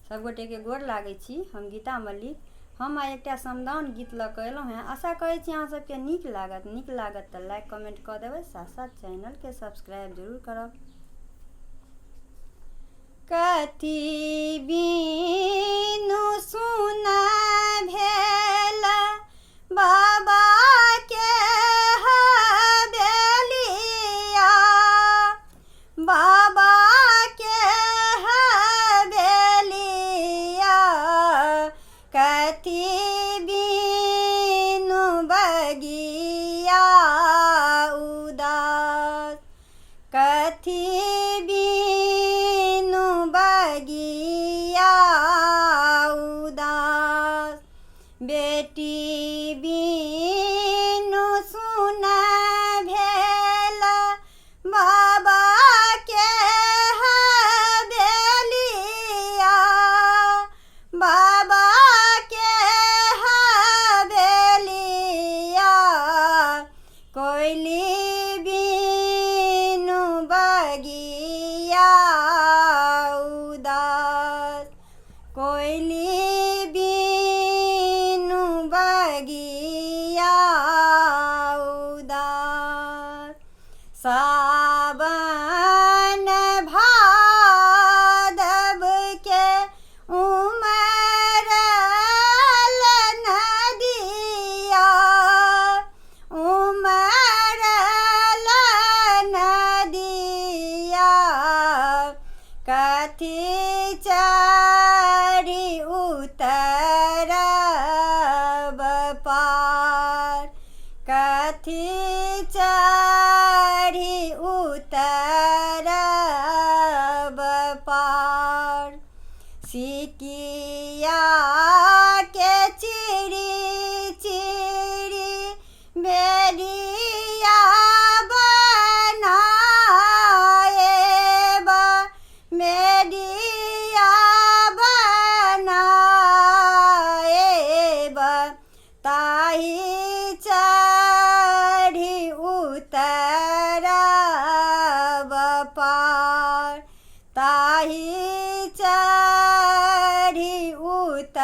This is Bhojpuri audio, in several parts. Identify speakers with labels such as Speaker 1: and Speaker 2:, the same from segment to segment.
Speaker 1: सबगोटे के गोर लागै छी। हम गीता मल्लिक। हम आइ एकटा समदाउन गीत लऽ कऽ एलहुँ हैं। आशा करै छी अहाँ सबके नीक लागत तऽ लाइक कमेंट कऽ देबै, साथ साथ चैनल के सब्सक्राइब जरूर करब। कथी बीनु सुना भेल बाबा के हवेलिया, बाबा के हवेलिया, कथी बीनु बगिया उदास, कथी बीनु बगिया उदास, बेटी बीनु सुना भेल बाबा के हवेलिया, बाबा के हवेलिया, कोयली बीनु बगिया उदास, कोयली बीनु बगिया उदास, सावन भादव के उमरल नदिया, उमरल नदिया, कथी चढ़ी उतरब पार, कथी चढ़ी उतरब पार, सिकिया के चिड़ी चिड़ी बेरिया बनाएब, बेरिया बनाएब, ताही चढ़ी उतरब पार, ताही चढ़ी उतरब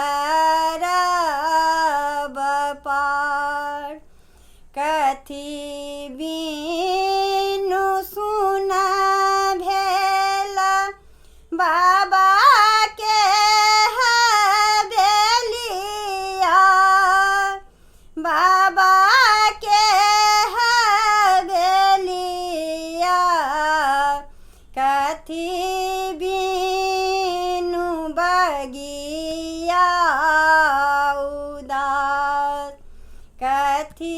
Speaker 1: पार, कथी बीनु सुना भेल बाबा के हवेलिया, बाबा के हवेलिया, कथी बीनु बगिया उदास, कथी